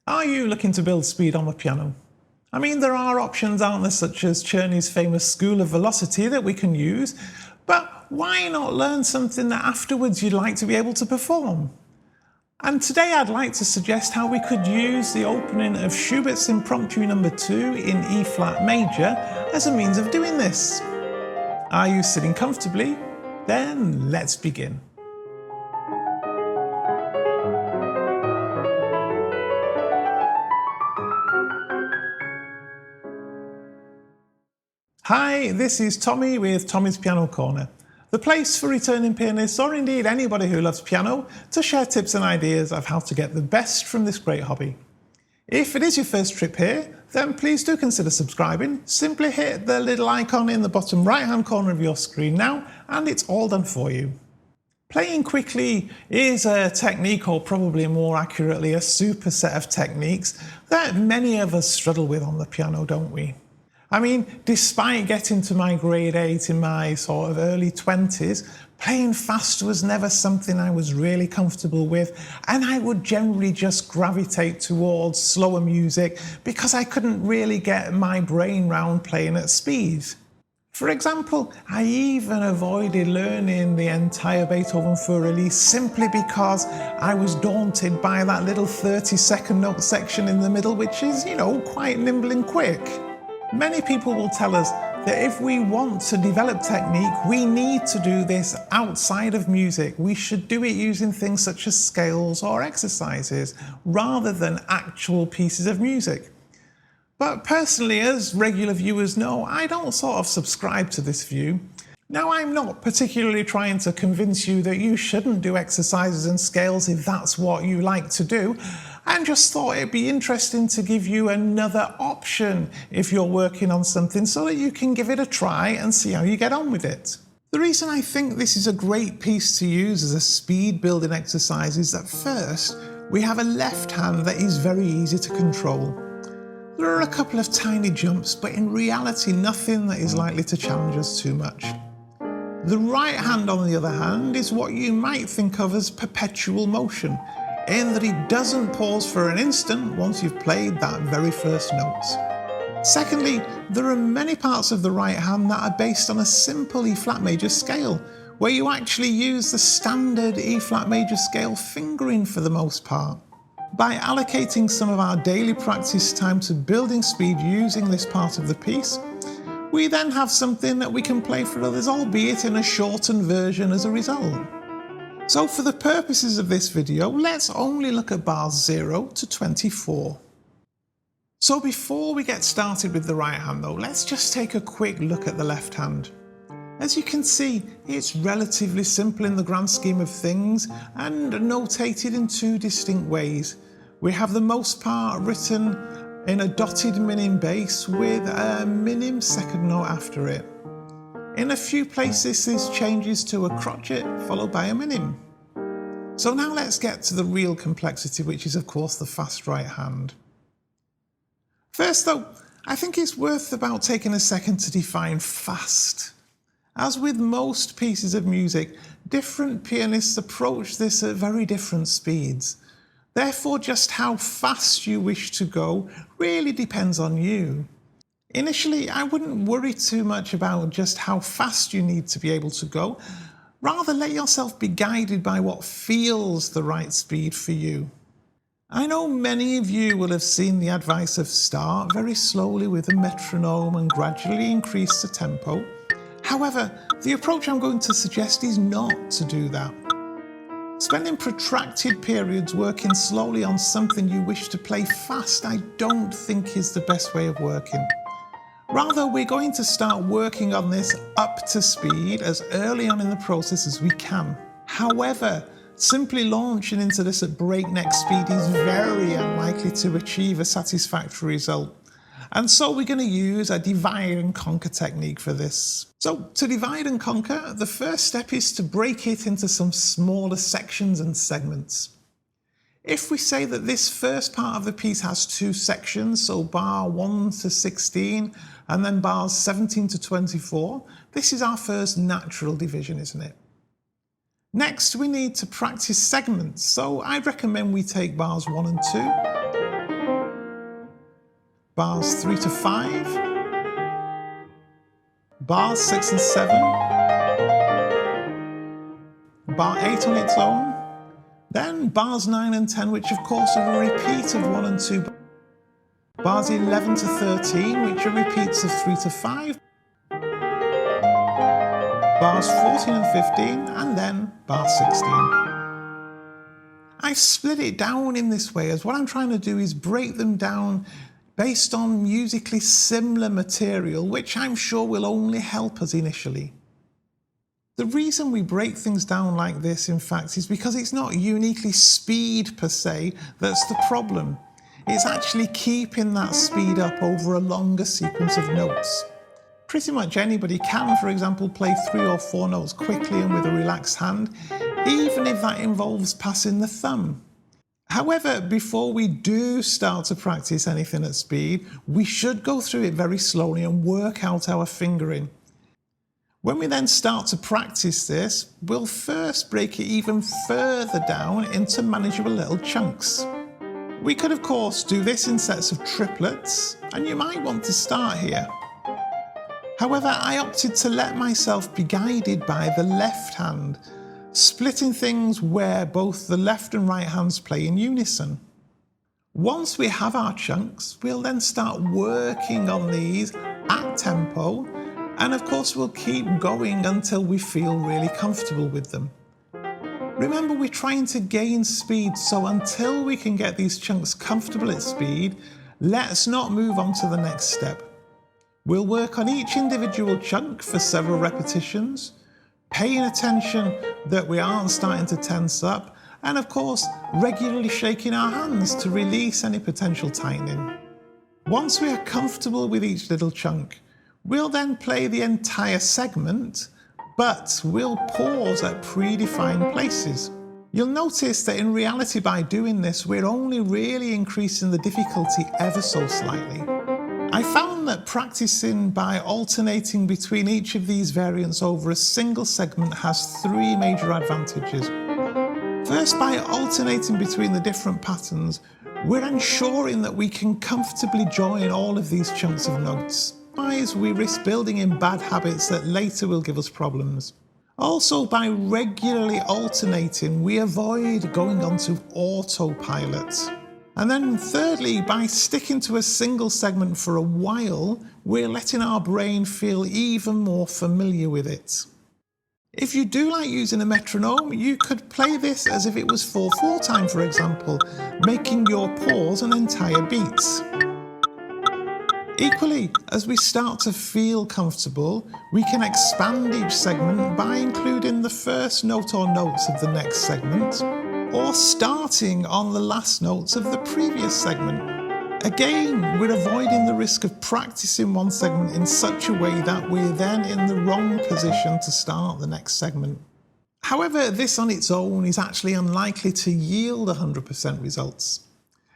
Are you looking to build speed on the piano? I mean, there are options, aren't there, such as Czerny's famous School of Velocity that we can use, but why not learn something that afterwards you'd like to be able to perform? And today I'd like to suggest how we could use the opening of Schubert's Impromptu No. 2 in E flat major as a means of doing this. Are you sitting comfortably? Then let's begin. Hi, this is Tommy with Tommy's Piano Corner, the place for returning pianists or indeed anybody who loves piano to share tips and ideas of how to get the best from this great hobby. If it is your first trip here, then please do consider subscribing. Simply hit the little icon in the bottom right hand corner of your screen now and it's all done for you. Playing quickly is a technique, or probably more accurately a superset of techniques that many of us struggle with on the piano, don't we? I mean, despite getting to my grade 8 in my sort of early 20s, playing fast was never something I was really comfortable with, and I would generally just gravitate towards slower music because I couldn't really get my brain round playing at speed. For example, I even avoided learning the entire Beethoven Fugue release simply because I was daunted by that little 30-second note section in the middle, which is, quite nimble and quick. Many people will tell us that if we want to develop technique, we need to do this outside of music. We should do it using things such as scales or exercises, rather than actual pieces of music. But personally, as regular viewers know, I don't sort of subscribe to this view. Now, I'm not particularly trying to convince you that you shouldn't do exercises and scales if that's what you like to do. I just thought it'd be interesting to give you another option if you're working on something so that you can give it a try and see how you get on with it. The reason I think this is a great piece to use as a speed building exercise is that first, we have a left hand that is very easy to control. There are a couple of tiny jumps, but in reality nothing that is likely to challenge us too much. The right hand, on the other hand, is what you might think of as perpetual motion, in that it doesn't pause for an instant once you've played that very first note. Secondly, there are many parts of the right hand that are based on a simple E flat major scale, where you actually use the standard E flat major scale fingering for the most part. By allocating some of our daily practice time to building speed using this part of the piece, we then have something that we can play for others, albeit in a shortened version as a result. So for the purposes of this video, let's only look at bars 0 to 24. So before we get started with the right hand though, let's just take a quick look at the left hand. As you can see, it's relatively simple in the grand scheme of things and notated in two distinct ways. We have the most part written in a dotted minim bass with a minim second note after it. In a few places this changes to a crotchet followed by a minim. So now let's get to the real complexity, which is of course the fast right hand. First though, I think it's worth about taking a second to define fast. As with most pieces of music, different pianists approach this at very different speeds. Therefore, just how fast you wish to go really depends on you. Initially, I wouldn't worry too much about just how fast you need to be able to go. Rather, let yourself be guided by what feels the right speed for you. I know many of you will have seen the advice of start very slowly with a metronome and gradually increase the tempo. However, the approach I'm going to suggest is not to do that. Spending protracted periods working slowly on something you wish to play fast, I don't think is the best way of working. Rather, we're going to start working on this up to speed as early on in the process as we can. However, simply launching into this at breakneck speed is very unlikely to achieve a satisfactory result. And so we're going to use a divide and conquer technique for this. So to divide and conquer, the first step is to break it into some smaller sections and segments. If we say that this first part of the piece has two sections, so bar 1 to 16 and then bars 17 to 24, this is our first natural division, isn't it? Next, we need to practice segments, so I'd recommend we take bars 1 and 2 bars 3 to 5, bars 6 and 7, bar 8 on its own, then bars 9 and 10, which of course are a repeat of 1 and 2, bars 11 to 13, which are repeats of 3 to 5, bars 14 and 15, and then bar 16. I've split it down in this way as what I'm trying to do is break them down based on musically similar material, which I'm sure will only help us initially. The reason we break things down like this, in fact, is because it's not uniquely speed per se that's the problem. It's actually keeping that speed up over a longer sequence of notes. Pretty much anybody can, for example, play 3 or 4 notes quickly and with a relaxed hand, even if that involves passing the thumb. However, before we do start to practice anything at speed, we should go through it very slowly and work out our fingering. When we then start to practice this, we'll first break it even further down into manageable little chunks. We could of course do this in sets of triplets, and you might want to start here. However, I opted to let myself be guided by the left hand, splitting things where both the left and right hands play in unison. Once we have our chunks, we'll then start working on these at tempo, and of course we'll keep going until we feel really comfortable with them. Remember, we're trying to gain speed, so until we can get these chunks comfortable at speed, let's not move on to the next step. We'll work on each individual chunk for several repetitions, paying attention that we aren't starting to tense up, and of course, regularly shaking our hands to release any potential tightening. Once we are comfortable with each little chunk, we'll then play the entire segment, but we'll pause at predefined places. You'll notice that in reality, by doing this, we're only really increasing the difficulty ever so slightly. I found that practicing by alternating between each of these variants over a single segment has 3 major advantages. First, by alternating between the different patterns, we're ensuring that we can comfortably join all of these chunks of notes. Otherwise, we risk building in bad habits that later will give us problems. Also, by regularly alternating, we avoid going onto autopilot. And then thirdly, by sticking to a single segment for a while, we're letting our brain feel even more familiar with it. If you do like using a metronome, you could play this as if it was 4/4 time, for example, making your pause an entire beat. Equally, as we start to feel comfortable, we can expand each segment by including the first note or notes of the next segment, or starting on the last notes of the previous segment. Again, we're avoiding the risk of practicing one segment in such a way that we're then in the wrong position to start the next segment. However, this on its own is actually unlikely to yield 100% results.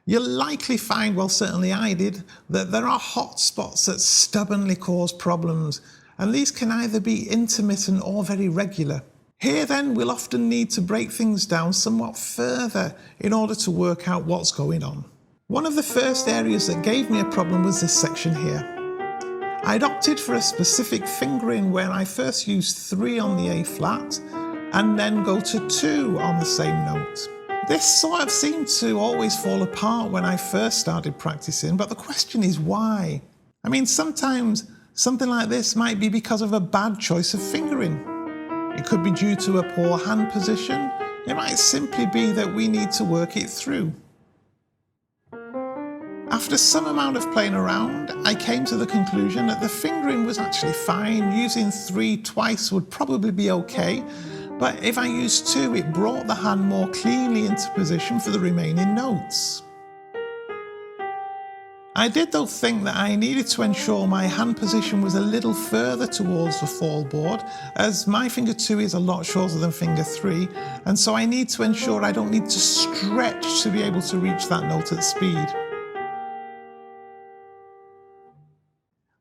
You'll likely find, well certainly I did, that there are hot spots that stubbornly cause problems, and these can either be intermittent or very regular. Here then, we'll often need to break things down somewhat further in order to work out what's going on. One of the first areas that gave me a problem was this section here. I'd opted for a specific fingering where I first used 3 on the A flat and then go to 2 on the same note. This sort of seemed to always fall apart when I first started practicing, but the question is why? I mean, sometimes something like this might be because of a bad choice of fingering. It could be due to a poor hand position. It might simply be that we need to work it through. After some amount of playing around, I came to the conclusion that the fingering was actually fine. Using 3 twice would probably be okay, but if I used 2, it brought the hand more cleanly into position for the remaining notes. I did though think that I needed to ensure my hand position was a little further towards the fall board, as my finger 2 is a lot shorter than finger 3, and so I need to ensure I don't need to stretch to be able to reach that note at speed.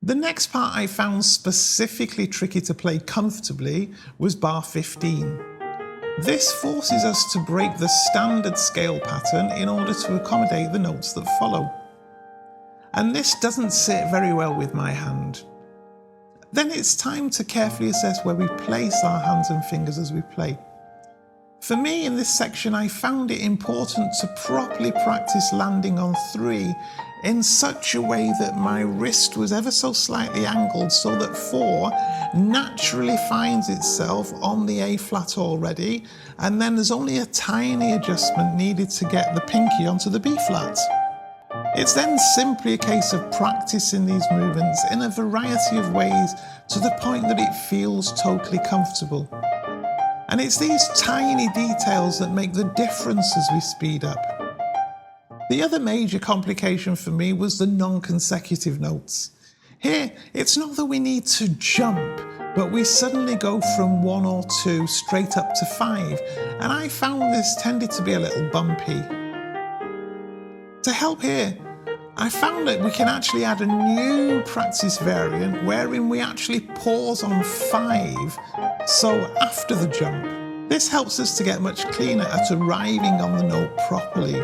The next part I found specifically tricky to play comfortably was bar 15. This forces us to break the standard scale pattern in order to accommodate the notes that follow. and this doesn't sit very well with my hand. Then it's time to carefully assess where we place our hands and fingers as we play. For me, in this section, I found it important to properly practice landing on 3 in such a way that my wrist was ever so slightly angled so that 4 naturally finds itself on the A flat already, and then there's only a tiny adjustment needed to get the pinky onto the B flat. It's then simply a case of practicing these movements in a variety of ways to the point that it feels totally comfortable. And it's these tiny details that make the difference as we speed up. The other major complication for me was the non-consecutive notes. Here, it's not that we need to jump, but we suddenly go from 1 or 2 straight up to 5, and I found this tended to be a little bumpy. To help here, I found that we can actually add a new practice variant wherein we actually pause on 5, so after the jump. This helps us to get much cleaner at arriving on the note properly.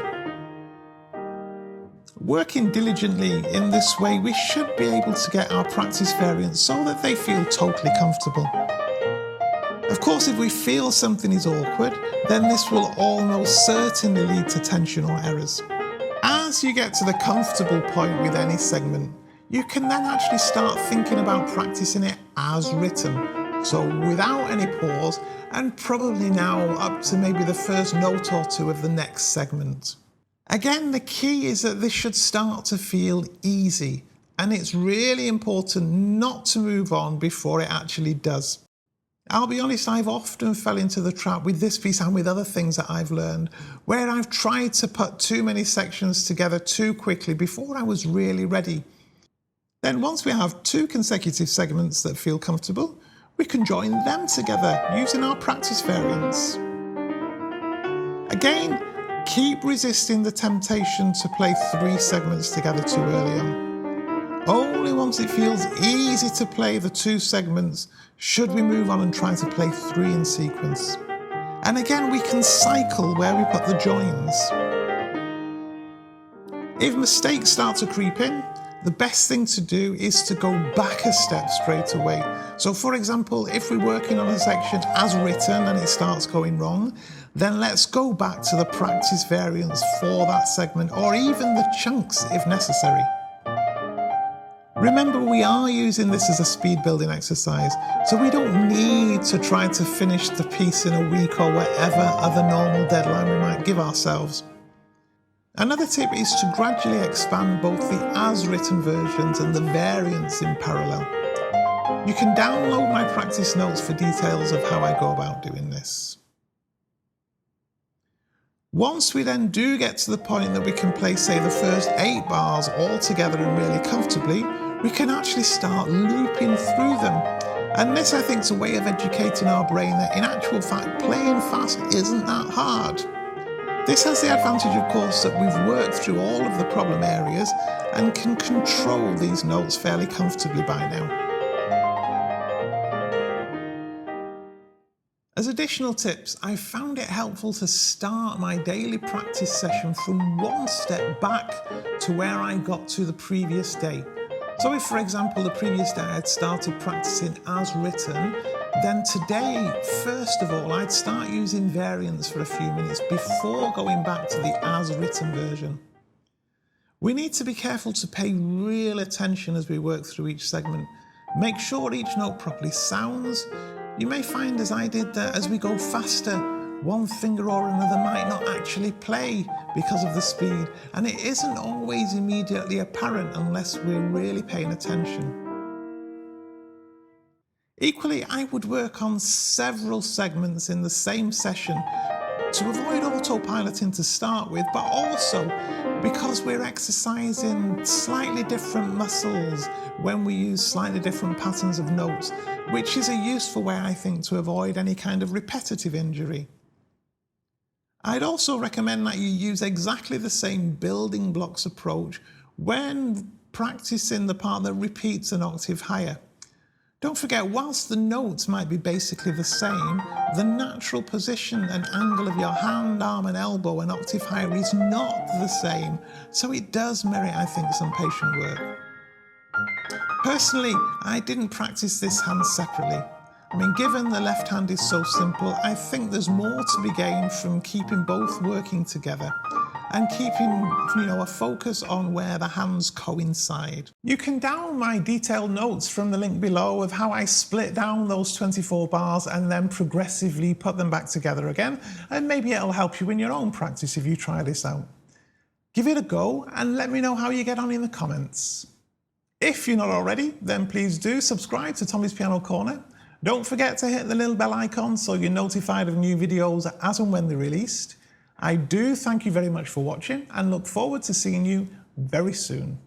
Working diligently in this way, we should be able to get our practice variants so that they feel totally comfortable. Of course, if we feel something is awkward, then this will almost certainly lead to tension or errors. As you get to the comfortable point with any segment, you can then actually start thinking about practicing it as written. So without any pause, and probably now up to maybe the first note or 2 of the next segment. Again, the key is that this should start to feel easy, and it's really important not to move on before it actually does. I'll be honest, I've often fell into the trap with this piece and with other things that I've learned, where I've tried to put too many sections together too quickly before I was really ready. Then once we have 2 consecutive segments that feel comfortable, we can join them together using our practice variants. Again, keep resisting the temptation to play 3 segments together too early on. Only once it feels easy to play the 2 segments should we move on and try to play 3 in sequence. And again, we can cycle where we put the joins. If mistakes start to creep in, the best thing to do is to go back a step straight away. So for example, if we're working on a section as written and it starts going wrong, then let's go back to the practice variants for that segment, or even the chunks if necessary. Remember, we are using this as a speed building exercise, so we don't need to try to finish the piece in a week or whatever other normal deadline we might give ourselves. Another tip is to gradually expand both the as-written versions and the variants in parallel. You can download my practice notes for details of how I go about doing this. Once we then do get to the point that we can play, say, the first 8 bars all together and really comfortably, we can actually start looping through them. And this, I think, is a way of educating our brain that in actual fact, playing fast isn't that hard. This has the advantage, of course, that we've worked through all of the problem areas and can control these notes fairly comfortably by now. As additional tips, I found it helpful to start my daily practice session from 1 step back to where I got to the previous day. So if, for example, the previous day I'd started practicing as written, then today, first of all, I'd start using variants for a few minutes before going back to the as written version. We need to be careful to pay real attention as we work through each segment. Make sure each note properly sounds. You may find, as I did, that as we go faster, one finger or another might not actually play because of the speed, and it isn't always immediately apparent unless we're really paying attention. Equally, I would work on several segments in the same session to avoid autopiloting to start with, but also because we're exercising slightly different muscles when we use slightly different patterns of notes, which is a useful way, I think, to avoid any kind of repetitive injury. I'd also recommend that you use exactly the same building blocks approach when practicing the part that repeats an octave higher. Don't forget, whilst the notes might be basically the same, the natural position and angle of your hand, arm and elbow an octave higher is not the same, so it does merit, I think, some patient work. Personally, I didn't practice this hand separately. I mean, given the left hand is so simple, I think there's more to be gained from keeping both working together and keeping, a focus on where the hands coincide. You can download my detailed notes from the link below of how I split down those 24 bars and then progressively put them back together again, and maybe it'll help you in your own practice if you try this out. Give it a go and let me know how you get on in the comments. If you're not already, then please do subscribe to Tommy's Piano Corner. Don't forget to hit the little bell icon so you're notified of new videos as and when they're released. I do thank you very much for watching and look forward to seeing you very soon.